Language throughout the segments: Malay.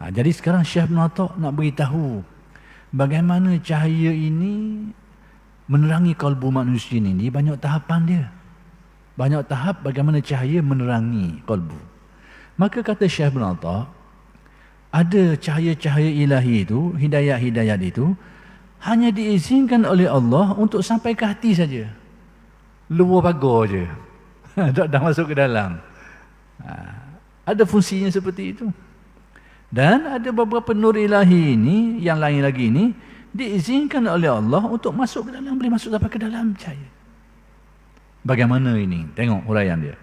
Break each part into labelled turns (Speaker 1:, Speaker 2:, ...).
Speaker 1: Jadi sekarang Syekh Ibn Atta' nak beritahu bagaimana cahaya ini menerangi kalbu manusia ini. Dia banyak tahapan dia. Banyak tahap bagaimana cahaya menerangi kalbu. Maka kata Syekh Ibn Atta', ada cahaya-cahaya ilahi itu, hidayat-hidayat itu, hanya diizinkan oleh Allah untuk sampai ke hati saja. Luar pagar je. Tak dah masuk ke dalam. Ada fungsinya seperti itu. Dan ada beberapa nur ilahi ini, yang lain lagi ini, diizinkan oleh Allah untuk masuk ke dalam, boleh masuk sampai ke dalam cahaya. Bagaimana ini? Tengok huraian dia.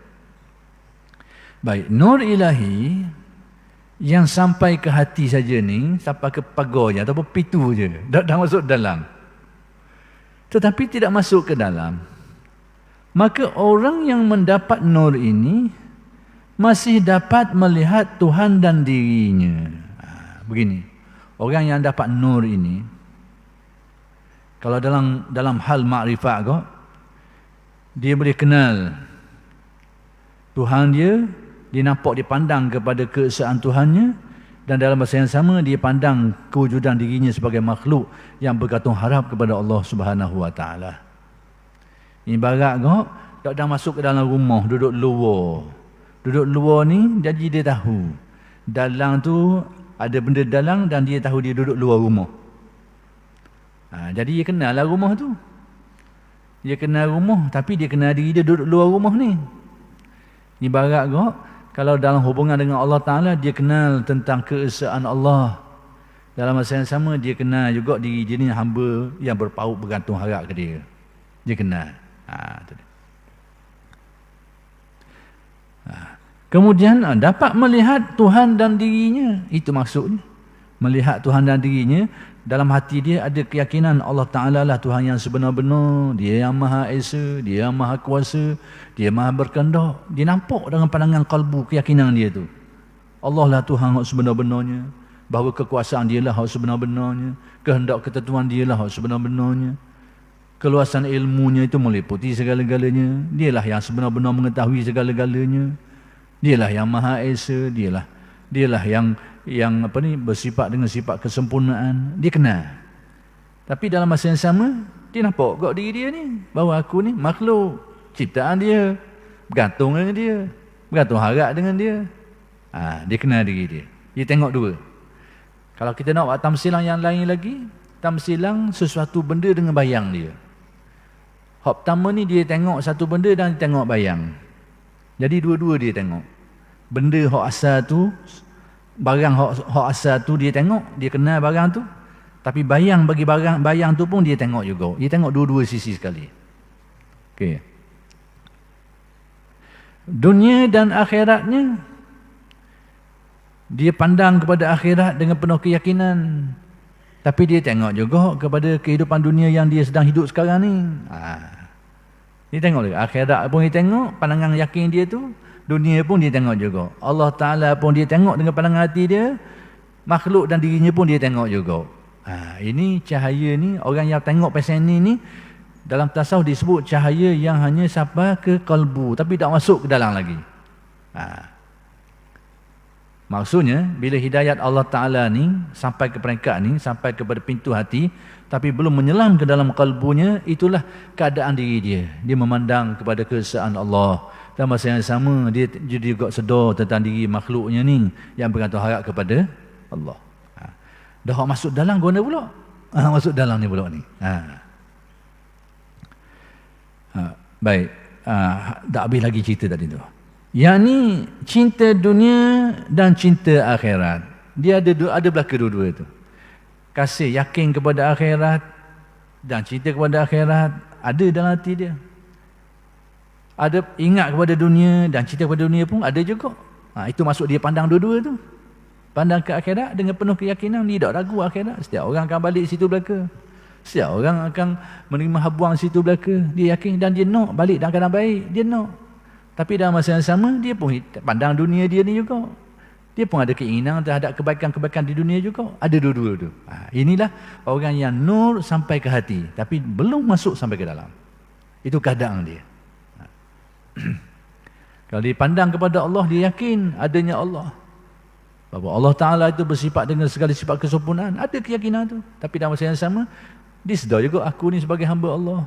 Speaker 1: Baik, nur ilahi yang sampai ke hati saja ni, sampai ke pagarnya ataupun pintu je, dah masuk dalam. Tetapi tidak masuk ke dalam. Maka orang yang mendapat nur ini masih dapat melihat Tuhan dan dirinya. Begini, orang yang dapat nur ini, kalau dalam hal makrifat kau, dia boleh kenal Tuhan dia nampak, dia pandang kepada keesaan Tuhannya, dan dalam masa yang sama dia pandang kewujudan dirinya sebagai makhluk yang bergantung harap kepada Allah Subhanahu Wa Taala. Ibarat kau tak dah masuk ke dalam rumah, duduk luar ni, jadi dia tahu dalam tu ada benda dalam, dan dia tahu dia duduk luar rumah. Jadi dia kenal lah rumah tu. Dia kenal rumah, tapi dia kenal diri dia duduk luar rumah ni. Ibarat kau, kalau dalam hubungan dengan Allah Ta'ala, dia kenal tentang keesaan Allah. Dalam masa yang sama, dia kenal juga diri dia ni hamba yang berpaut bergantung harap ke dia. Dia kenal. Kemudian dapat melihat Tuhan dan dirinya. Itu maksudnya. Melihat Tuhan dan dirinya. Dalam hati dia ada keyakinan Allah Ta'ala lah Tuhan yang sebenar-benar. Dia yang Maha Esa, Dia yang Maha Kuasa, Dia Maha Berkehendak. Dia nampak dengan pandangan kalbu keyakinan dia tu. Allah lah Tuhan yang sebenar-benarnya. Bahawa kekuasaan dia lah yang sebenar-benarnya. Kehendak ketentuan dia lah yang sebenar-benarnya. Keluasan ilmunya itu meliputi segala-galanya. Dialah yang sebenar-benar mengetahui segala-galanya. Dialah yang Maha Esa, dialah yang bersifat dengan sifat kesempurnaan. Dia kenal. Tapi dalam masa yang sama, dia nampak kat diri dia ni, bahawa aku ni makhluk ciptaan dia, bergantung dengan dia, bergantung harap dengan dia. Dia kenal diri dia. Dia tengok dua. Kalau kita nak buat tamsilan yang lain lagi, tamsilan sesuatu benda dengan bayang dia. Hak pertama ni dia tengok satu benda dan dia tengok bayang. Jadi dua-dua dia tengok. Benda hak asal tu, barang hak asal tu dia tengok, dia kenal barang tu. Tapi bayang bagi bayang tu pun dia tengok juga. Dia tengok dua-dua sisi sekali. Okey. Dunia dan akhiratnya, dia pandang kepada akhirat dengan penuh keyakinan. Tapi dia tengok juga kepada kehidupan dunia yang dia sedang hidup sekarang ni. Dia tengok juga. Akhirat pun dia tengok, pandangan yakin dia tu. Dunia pun dia tengok juga. Allah Ta'ala pun dia tengok dengan pandangan hati dia. Makhluk dan dirinya pun dia tengok juga. Ini cahaya ni, orang yang tengok pasal ni, dalam tasawuf disebut cahaya yang hanya sampai ke kalbu, tapi tak masuk ke dalam lagi. Maksudnya, bila hidayat Allah Ta'ala ni sampai ke peringkat ni, sampai kepada pintu hati, tapi belum menyelam ke dalam kalbunya, itulah keadaan diri dia. Dia memandang kepada keesaan Allah. Dan masa yang sama, dia juga sedar tentang diri makhluknya ni, yang bergantung harap kepada Allah. Dah masuk dalam guna pula. Masuk dalam ni pula ni. Baik. Tak habis lagi cerita tadi tu. Yang ni cinta dunia dan cinta akhirat. Dia ada belaka dua-dua tu. Kasih yakin kepada akhirat dan cinta kepada akhirat ada dalam hati dia. Ada ingat kepada dunia dan cinta kepada dunia pun ada juga. Itu masuk dia pandang dua-dua tu. Pandang ke akhirat dengan penuh keyakinan, dia tak ragu akhirat. Setiap orang akan balik situ belaka. Setiap orang akan menerima habuang situ belaka. Dia yakin dan dia nak balik dalam keadaan baik. Dia nak. Tapi dalam masa yang sama, dia pun pandang dunia dia ni juga. Dia pun ada keinginan terhadap kebaikan-kebaikan di dunia juga. Ada dua-dua tu. Inilah orang yang nur sampai ke hati. Tapi belum masuk sampai ke dalam. Itu keadaan dia. Kalau dia pandang kepada Allah, dia yakin adanya Allah. Bahawa Allah Ta'ala itu bersifat dengan segala sifat kesempurnaan. Ada keyakinan tu. Tapi dalam masa yang sama, disedar juga aku ni sebagai hamba Allah.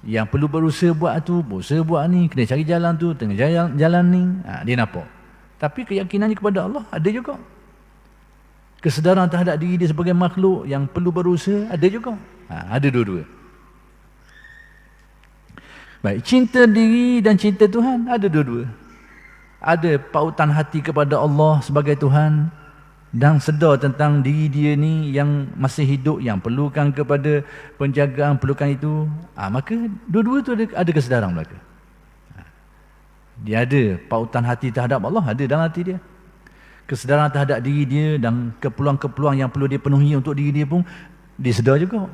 Speaker 1: Yang perlu berusaha buat tu, berusaha buat ni, kena cari jalan tu, tengah jalan ni. Dia nampak. Tapi keyakinannya kepada Allah ada juga. Kesedaran terhadap diri dia sebagai makhluk yang perlu berusaha ada juga. Ada dua-dua. Baik, cinta diri dan cinta Tuhan ada dua-dua. Ada pautan hati kepada Allah sebagai Tuhan dan sedar tentang diri dia ni yang masih hidup, yang perlukan kepada penjagaan, perlukan itu. Maka dua-dua tu ada kesedaran mereka. Dia ada pautan hati terhadap Allah, ada dalam hati dia. Kesedaran terhadap diri dia dan keperluan-keperluan yang perlu dia penuhi untuk diri dia pun dia sedar juga.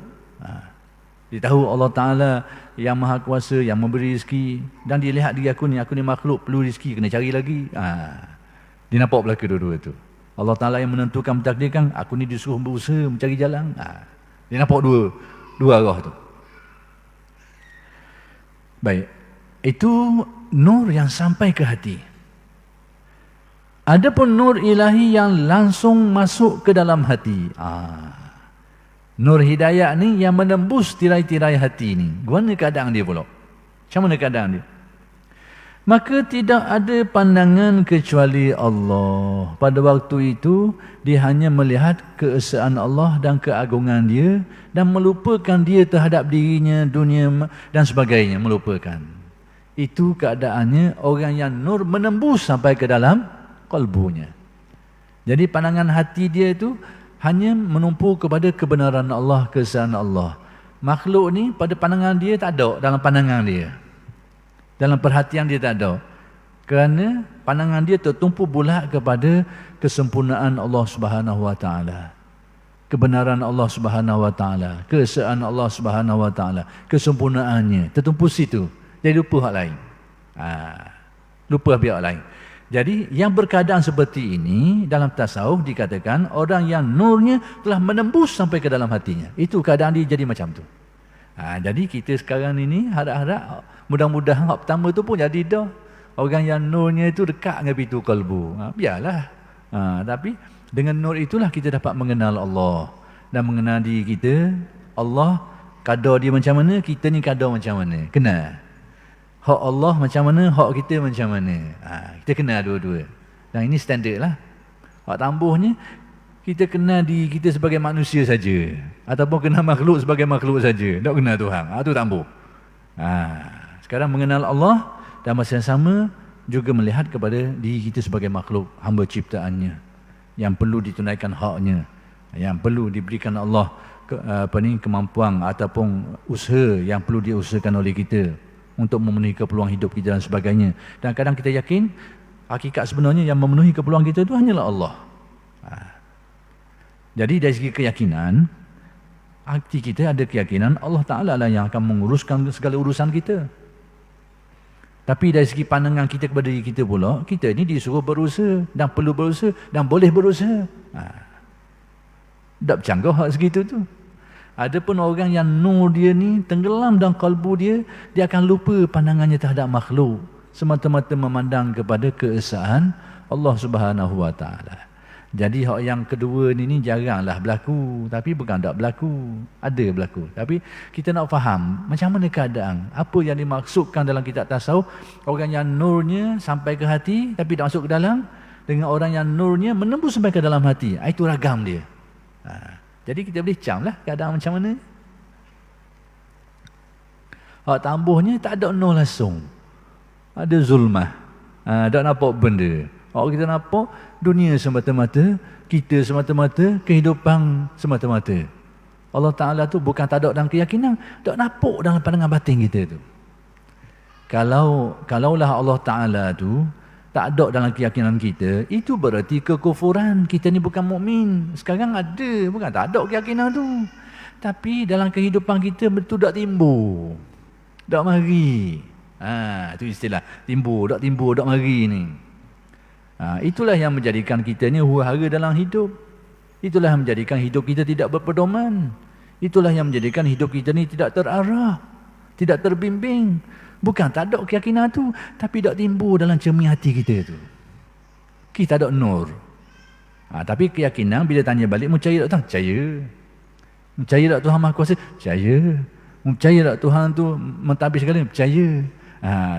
Speaker 1: Dia tahu Allah Ta'ala yang maha kuasa, yang memberi rezeki, dan dia lihat diri aku ni makhluk, perlu rezeki, kena cari lagi. Dia nampak belaka dua-dua tu. Allah Ta'ala yang menentukan, mentakdirkan, aku ni disuruh berusaha mencari jalan. Dia nampak dua arah tu. Baik, itu nur yang sampai ke hati. Adapun nur ilahi yang langsung masuk ke dalam hati. Nur hidayah ni yang menembus tirai-tirai hati ni. Bagaimana keadaan dia pula? Macam mana keadaan dia? Maka tidak ada pandangan kecuali Allah. Pada waktu itu, dia hanya melihat keesaan Allah dan keagungan dia dan melupakan dia terhadap dirinya, dunia dan sebagainya. Melupakan. Itu keadaannya orang yang nur menembus sampai ke dalam kalbunya. Jadi pandangan hati dia itu hanya menumpu kepada kebenaran Allah, keesaan Allah. Makhluk ni pada pandangan dia tak ada dalam pandangan dia. Dalam perhatian dia tak ada. Kerana pandangan dia tertumpu bulat kepada kesempurnaan Allah Subhanahu Wa Taala. Kebenaran Allah Subhanahu Wa Taala, keesaan Allah Subhanahu Wa Taala, kesempurnaannya tertumpu situ. Jadi lupa hak lain. Lupa pihak lain. Jadi yang berkeadaan seperti ini dalam tasawuf dikatakan orang yang nurnya telah menembus sampai ke dalam hatinya. Itu keadaan dia jadi macam tu. Jadi kita sekarang ini harap-harap mudah-mudahan hak pertama tu pun jadi dah. Orang yang nurnya itu dekat dengan pintu kalbu. Biarlah. Tapi dengan nur itulah kita dapat mengenal Allah dan mengenal diri kita. Allah kadar dia macam mana, kita ni kadar macam mana. Kenal. Hak Allah macam mana, hak kita macam mana. Kita kenal dua-dua. Dan ini standard lah. Hak tambuhnya, kita kenal diri kita sebagai manusia saja. Ataupun kenal makhluk sebagai makhluk saja. Tak kenal Tuhan. Itu tambuh. Sekarang mengenal Allah dan masa yang sama juga melihat kepada diri kita sebagai makhluk, hamba ciptaannya. Yang perlu ditunaikan haknya. Yang perlu diberikan Allah kemampuan ataupun usaha yang perlu diusahakan oleh kita untuk memenuhi keperluan hidup kita dan sebagainya. Dan kadang kita yakin hakikat sebenarnya yang memenuhi keperluan kita itu hanyalah Allah. Jadi dari segi keyakinan, hati kita ada keyakinan Allah Ta'ala lah yang akan menguruskan segala urusan kita. Tapi dari segi pandangan kita kepada diri kita pula, kita ini disuruh berusaha dan perlu berusaha dan boleh berusaha. Tak bercanggah hak segitu tu. Adapun orang yang nur dia ni tenggelam dalam kalbu dia, dia akan lupa pandangannya terhadap makhluk, semata-mata memandang kepada keesaan Allah Subhanahu Wa Taala. Jadi hak yang kedua ni jaranglah berlaku, tapi bukan tak berlaku, ada berlaku. Tapi kita nak faham macam mana keadaan, apa yang dimaksudkan dalam kitab tasawuf, orang yang nurnya sampai ke hati tapi tak masuk ke dalam, dengan orang yang nurnya menembus sampai ke dalam hati. Itu ragam dia. Jadi kita boleh cam lah keadaan macam mana. Hak tambuhnya tak ada nur langsung. Ada zulmah. Tak nampak benda. Hak kita nampak dunia semata-mata, kita semata-mata, kehidupan semata-mata. Allah Ta'ala tu bukan tak ada dalam keyakinan, tak nampak dalam pandangan batin kita tu. Kalaulah Allah Ta'ala tu tak ada dalam keyakinan kita, itu berarti kekufuran. Kita ni bukan mukmin. Sekarang ada, bukan tak ada keyakinan tu. Tapi dalam kehidupan kita betul tak timbul. Tak mari. Itu istilah. Timbul, tak mari ni. Itulah yang menjadikan kita ni huru-hara dalam hidup. Itulah yang menjadikan hidup kita tidak berpedoman. Itulah yang menjadikan hidup kita ni tidak terarah, tidak terbimbing. Bukan tak ada keyakinan tu, tapi tak timbul dalam cermin hati kita tu. Kita ada nur. Tapi keyakinan bila tanya balik, percaya tak Tuhan? Percaya. Percaya tak Tuhan Maha Kuasa? Percaya. Percaya tak Tuhan tu mentadbir segala? Percaya.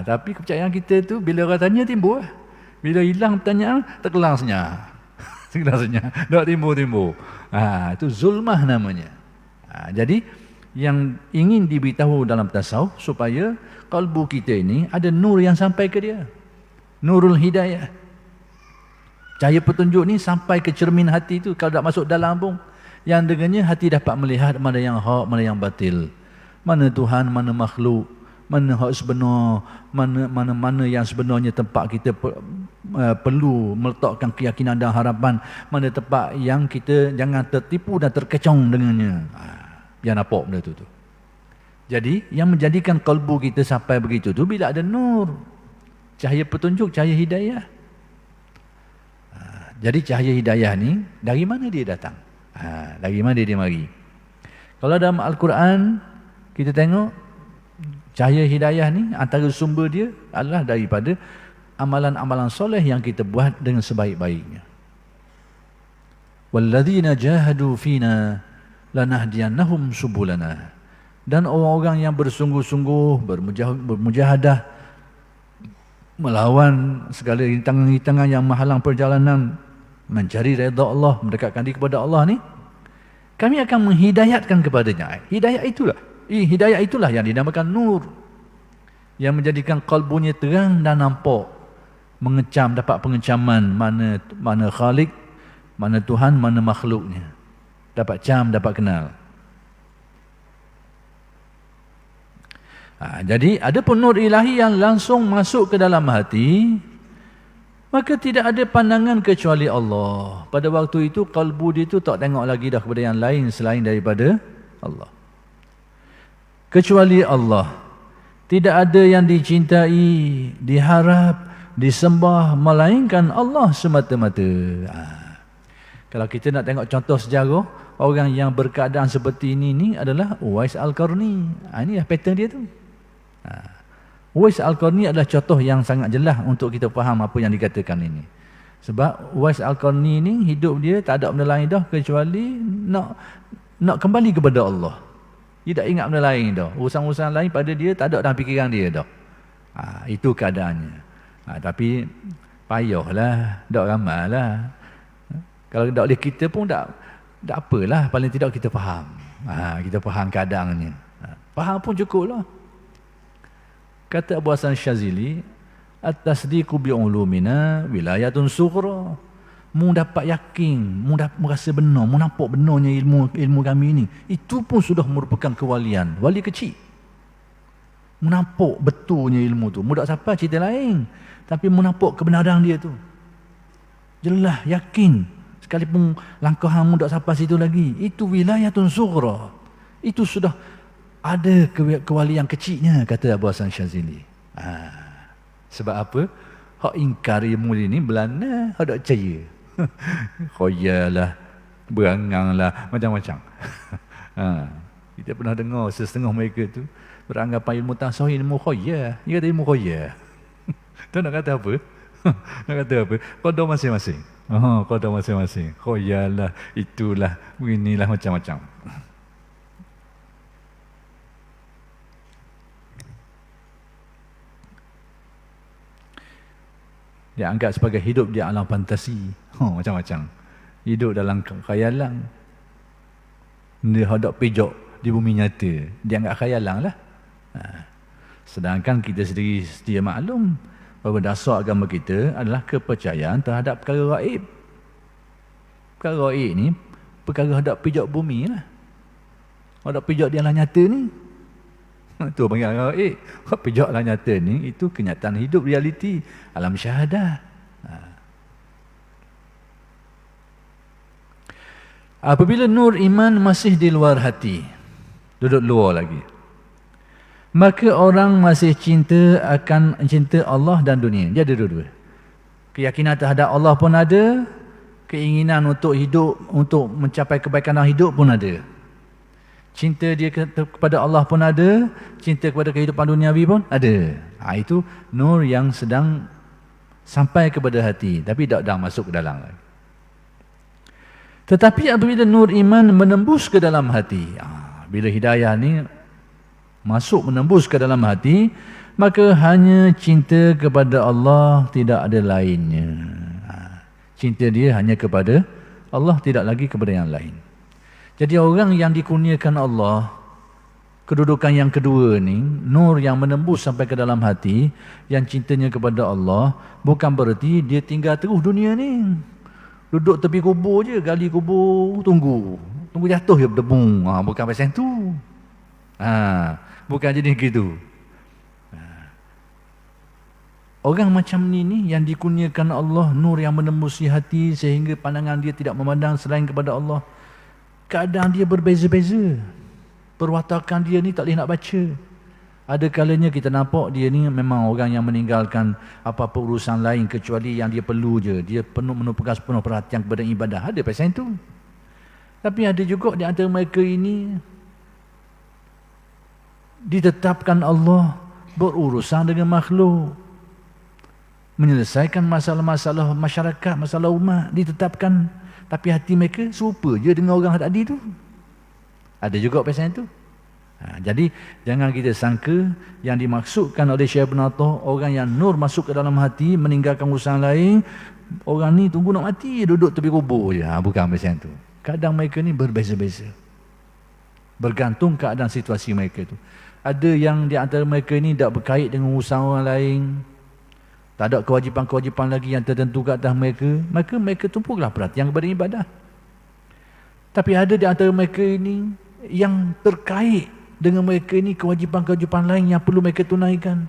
Speaker 1: Tapi kepercayaan kita tu bila orang tanya timbul. Bila hilang pertanyaan, terkelang senyap. Terkelang senyap. Tak timbul-timbul. Itu zulmah namanya. Jadi yang ingin diberitahu dalam tasawuf supaya kalbu kita ini ada nur yang sampai ke dia. Nurul hidayah. Cahaya petunjuk ni sampai ke cermin hati tu. Kalau tak masuk dalam pun, yang dengannya hati dapat melihat mana yang hak, mana yang batil. Mana Tuhan, mana makhluk, mana hak sebenar, mana yang sebenarnya tempat kita perlu meletakkan keyakinan dan harapan, mana tempat yang kita jangan tertipu dan terkecoh dengannya. Yang nampak benda tu. Jadi yang menjadikan kalbu kita sampai begitu tu bila ada nur, cahaya petunjuk, cahaya hidayah. Jadi cahaya hidayah ni dari mana dia datang? Dari mana dia mari? Kalau dalam Al-Quran kita tengok cahaya hidayah ni antara sumber dia adalah daripada amalan-amalan soleh yang kita buat dengan sebaik-baiknya. Walladzina jahadu fina lanahdiyannahum subulana. Dan orang-orang yang bersungguh-sungguh bermujahadah melawan segala rintangan-rintangan yang menghalang perjalanan mencari redha Allah, mendekatkan diri kepada Allah ni, kami akan menghidayatkan kepadanya. Hidayah itulah yang dinamakan nur, yang menjadikan kalbunya terang dan nampak, mengecam, dapat pengecaman mana Khalik, mana Tuhan, mana makhluknya. Dapat cam, dapat kenal. Jadi ada pun nur ilahi yang langsung masuk ke dalam hati, maka tidak ada pandangan kecuali Allah. Pada waktu itu kalbu dia tu tak tengok lagi dah kepada yang lain selain daripada Allah. Kecuali Allah. Tidak ada yang dicintai, diharap, disembah melainkan Allah semata-mata. Kalau kita nak tengok contoh sejarah, orang yang berkeadaan seperti ini adalah Uwais Al-Qarni. Ini pattern dia tu. Uwais Al-Qarni adalah contoh yang sangat jelas untuk kita faham apa yang dikatakan ini. Sebab Uwais Al-Qarni ni hidup dia tak ada benda lain dah kecuali nak kembali kepada Allah. Dia tak ingat benda lain dah. Urusan-urusan lain pada dia tak ada dalam fikiran dia dah. Itu keadaannya. Tapi payahlah, tak ramallah. Kalau tak oleh kita pun tak apalah, paling tidak kita faham. Kita faham keadaannya. Faham pun cukup lah. Kata Abu Hasan Syazili, at-tasdiqu bi'ulumina wilayatun sughra. Mu dapat yakin, mu rasa benar, mu nampak benarnya ilmu kami ini, itu pun sudah merupakan kewalian, wali kecil. Mu nampak betulnya ilmu tu. Mu tak sampai cerita lain, tapi mu nampak kebenaran dia tu. Jelas, yakin. Sekalipun langkah mu tak sampai situ lagi, itu wilayatun sughra. Itu sudah ada kewalian kecilnya, kata Abu Hasan Syazili. Sebab apa? Hak ingkar ilmu ini belana, hak tak percaya. Khoyalah, beranganglah, macam-macam. Kita pernah dengar setengah mereka tu beranggapan ilmu tasawuf ilmu khoya. Dia kata ilmu khoya. Tu nak kata apa? Nak kata apa? Qadar masing-masing. Qadar masing-masing. Khoyalah, itulah, beginilah, macam-macam. Dia anggap sebagai hidup di alam fantasi. Macam-macam. Hidup dalam khayalan. Dia hendak pijak di bumi nyata. Dia anggap khayalan lah. Sedangkan kita sendiri sedia maklum bahawa dasar agama kita adalah kepercayaan terhadap perkara gaib. Perkara gaib ni perkara hendak pijak bumi lah. Hendak pijak di alam nyata ni. Itu panggil gaib. Pijak alam nyata ni itu kenyataan hidup, realiti, alam syahadah. Apabila nur iman masih di luar hati, duduk luar lagi, maka orang masih cinta Allah dan dunia. Dia ada dua-dua. Keyakinan terhadap Allah pun ada, keinginan untuk hidup, untuk mencapai kebaikan dalam hidup pun ada. Cinta dia kepada Allah pun ada, cinta kepada kehidupan duniawi pun ada. Itu nur yang sedang sampai kepada hati, tapi tak masuk ke dalam lagi. Tetapi apabila nur iman menembus ke dalam hati, bila hidayah ni masuk menembus ke dalam hati, maka hanya cinta kepada Allah, tidak ada lainnya. Cinta dia hanya kepada Allah, tidak lagi kepada yang lain. Jadi orang yang dikurniakan Allah kedudukan yang kedua ni, nur yang menembus sampai ke dalam hati, yang cintanya kepada Allah, bukan berarti dia tinggal terus dunia ni. Duduk tepi kubur je, gali kubur, tunggu jatuh dia berdebung. Bukan pasal tu. Bukan jenis gitu. Orang macam ni yang dikurniakan Allah nur yang menembusi hati sehingga pandangan dia tidak memandang selain kepada Allah. Keadaan dia berbeza-beza. Perwatakan dia ni tak boleh nak baca. Ada kalanya kita nampak dia ni memang orang yang meninggalkan apa-apa urusan lain kecuali yang dia perlu je. Dia menupaskan penuh perhatian kepada ibadah. Ada pasal itu. Tapi ada juga di antara mereka ini ditetapkan Allah berurusan dengan makhluk, menyelesaikan masalah-masalah masyarakat, masalah umat, ditetapkan. Tapi hati mereka serupa je dengan orang tadi tu. Ada juga pasal itu. Jadi jangan kita sangka yang dimaksudkan oleh Syekh Ibn Athah, orang yang nur masuk ke dalam hati, meninggalkan urusan lain, orang ni tunggu nak mati, duduk tepi kubur je. Bukan pasal itu. Kadang mereka ni berbeza-beza. Bergantung keadaan situasi mereka itu. Ada yang di antara mereka ni tak berkait dengan urusan orang lain, tak ada kewajipan-kewajipan lagi yang tertentu ke atas mereka, maka mereka tumpulah perhatian kepada ibadah. Tapi ada di antara mereka ini yang terkait dengan mereka ini kewajipan-kewajipan lain yang perlu mereka tunaikan,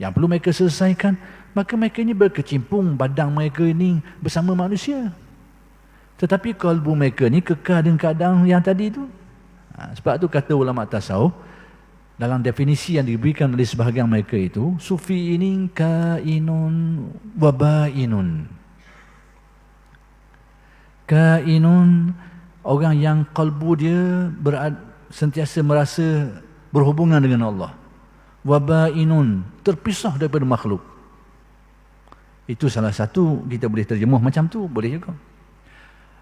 Speaker 1: yang perlu mereka selesaikan, maka mereka ini berkecimpung badan mereka ini bersama manusia. Tetapi kalbu mereka ini kekal dengan keadaan yang tadi itu. Sebab itu kata ulama tasawuf, dalam definisi yang diberikan oleh sebahagian mereka itu, sufi ini kainun wa bainun. Kainun, orang yang kalbu dia sentiasa merasa berhubungan dengan Allah. Wa bainun, terpisah daripada makhluk. Itu salah satu kita boleh terjemuh macam tu, boleh juga.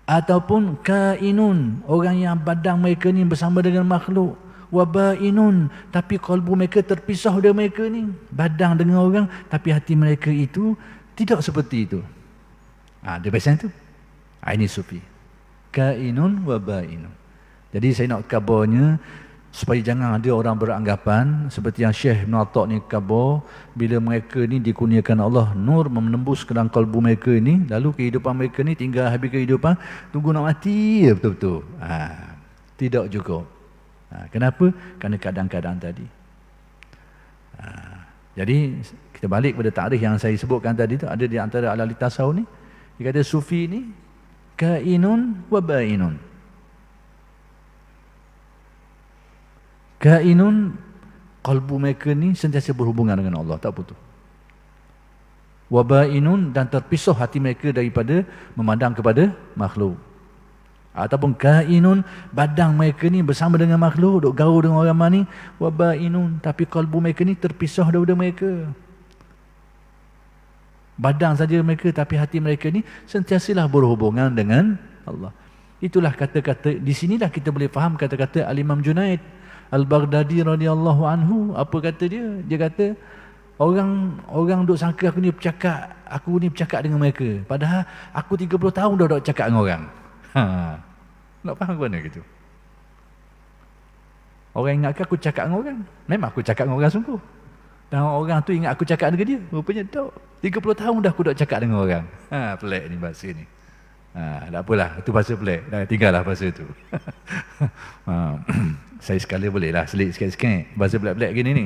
Speaker 1: Ataupun kainun, orang yang badan mereka ni bersama dengan makhluk. Wabainun, tapi kalbu mereka terpisah dari mereka ni. Badan dengan orang, tapi hati mereka itu tidak seperti itu. Dia pasal itu. Ini sufi. Kainun wabainun. Jadi saya nak kabarnya supaya jangan ada orang beranggapan seperti yang Syekh Ibn Athah ni kabar, bila mereka ni dikurniakan Allah nur menembus ke dalam kalbu mereka ni, lalu kehidupan mereka ni tinggal habis kehidupan tunggu nak mati ya, betul-betul. Tidak juga. Kenapa? Kerana keadaan-keadaan tadi. Jadi kita balik pada takrif yang saya sebutkan tadi tu, ada di antara ahli tasawuf ni, dia kata sufi ni kainun wa bainun. Kainun, kalbu mereka ni sentiasa berhubungan dengan Allah, tak putus. Wa bainun, dan terpisah hati mereka daripada memandang kepada makhluk. Ataupun kainun, badan mereka ni bersama dengan makhluk, duk gaul dengan orang ni. Wa bainun, tapi kalbu mereka ni terpisah daripada mereka. Badan saja mereka, tapi hati mereka ni sentiasalah berhubungan dengan Allah. Itulah kata-kata, di sinilah kita boleh faham kata-kata Al-Imam Junaid Al-Baghdadi radhiyallahu anhu. Apa kata dia? Dia kata orang duk sangka aku ni bercakap dengan mereka, padahal aku 30 tahun dah duk cakap dengan orang. Nak faham ke mana gitu? Orang ingat aku cakap dengan orang, memang aku cakap dengan orang sungguh. Dan orang tu ingat aku cakap dengan dia, rupanya tak. 30 tahun dah aku duk cakap dengan orang. Pelik ni bahasa ni. Tak apalah, itu bahasa pelik. Dah tinggallah bahasa tu. Saya sekali boleh lah selit sikit-sikit bahasa pelik-pelik gini ni.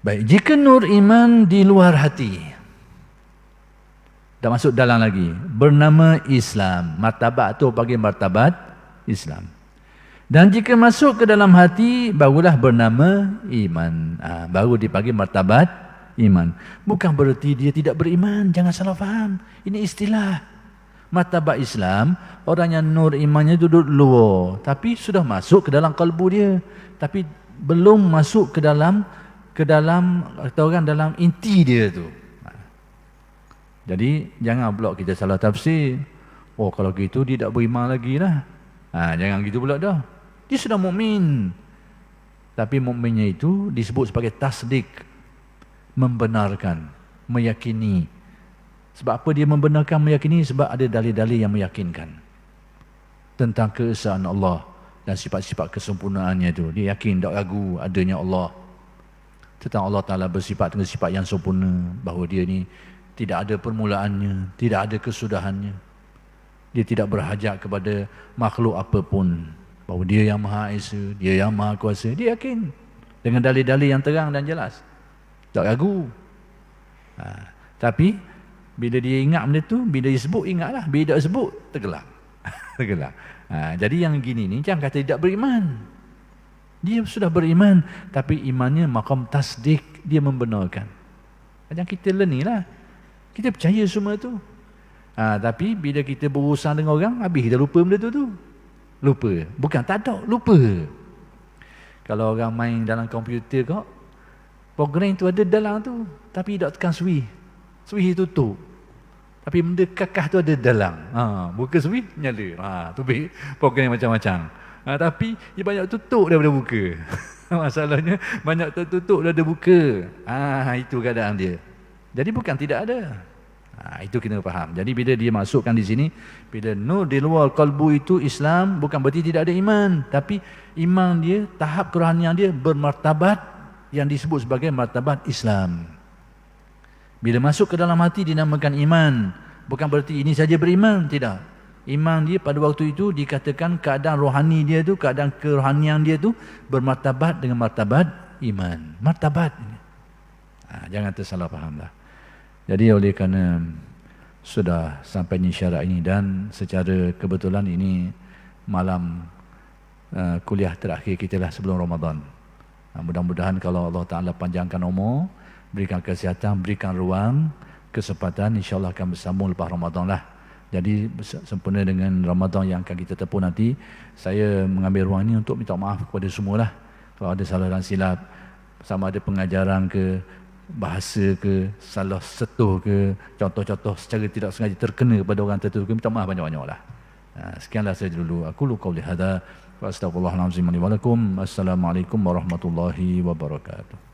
Speaker 1: Baik, jika nur iman di luar hati, dah masuk dalam lagi, bernama Islam. Martabat tu bagi martabat Islam. Dan jika masuk ke dalam hati, barulah bernama iman. Baru dipanggil martabat iman. Bukan berarti dia tidak beriman, jangan salah faham. Ini istilah. Martabat Islam, orang yang nur imannya duduk luar, tapi sudah masuk ke dalam kalbu dia, tapi belum masuk ke dalam ke dalam, kata orang, dalam inti dia tu. Jadi jangan pula kita salah tafsir. Oh, kalau gitu dia tak beriman lagi lah. Jangan gitu pula dah. Dia sudah mukmin. Tapi mukminnya itu disebut sebagai tasdik, membenarkan, meyakini. Sebab apa dia membenarkan, meyakini? Sebab ada dalil-dalil yang meyakinkan tentang keesaan Allah dan sifat-sifat kesempurnaannya itu. Dia yakin, tak ragu adanya Allah. Tentang Allah Ta'ala bersifat dengan sifat yang sempurna, bahawa dia ni tidak ada permulaannya, tidak ada kesudahannya. Dia tidak berhajat kepada makhluk apapun, bahawa dia yang Maha Esa, dia yang Maha Kuasa. Dia yakin dengan dalil-dalil yang terang dan jelas, tak ragu. Tapi bila dia ingat benda tu, bila dia sebut ingatlah, bila tak sebut tergelak. Tergelak. Jadi yang gini ni jangan kata tidak beriman. Dia sudah beriman, tapi imannya maqam tasdik, dia membenarkan. Macam kita learn ni lah, kita percaya semua tu. Tapi bila kita berurusan dengan orang, habis dah lupa benda tu. Lupa. Bukan tak ada, lupa. Kalau orang main dalam komputer kau, program tu ada dalam tu, tapi tak tekan switch. Switch tutup. Tapi benda kakah tu ada dalam. Buka switch, nyala. Tu program macam-macam. Tapi dia banyak tutup daripada buka. Masalahnya banyak tertutup daripada buka. Itu keadaan dia. Jadi bukan tidak ada. Itu kena faham. Jadi bila dia masukkan di sini, bila nur di luar kalbu itu Islam, bukan berarti tidak ada iman. Tapi iman dia, tahap kerohanian dia bermartabat yang disebut sebagai martabat Islam. Bila masuk ke dalam hati dinamakan iman. Bukan berarti ini saja beriman, tidak. Iman dia pada waktu itu dikatakan keadaan rohani dia tu, keadaan kerohanian dia tu bermartabat dengan martabat iman. Martabat. Jangan tersalah faham lah. Jadi oleh kerana sudah sampai ni syarat ini, dan secara kebetulan ini malam kuliah terakhir kita lah sebelum Ramadan. Mudah-mudahan kalau Allah Ta'ala panjangkan umur, berikan kesihatan, berikan ruang, kesempatan, insyaAllah akan bersambung lepas Ramadan lah. Jadi sempena dengan Ramadan yang akan kita tempuh nanti, saya mengambil ruang ini untuk minta maaf kepada semua lah. Kalau ada salah dan silap, sama ada pengajaran ke, bahasa ke, salah setuh ke, contoh-contoh secara tidak sengaja terkena pada orang tertentu, minta maaf banyak-banyak lah. Sekianlah saya dulu. Aku lu qauli hadza wa astaghfirullahalazim li wa lakum. Assalamualaikum warahmatullahi wabarakatuh.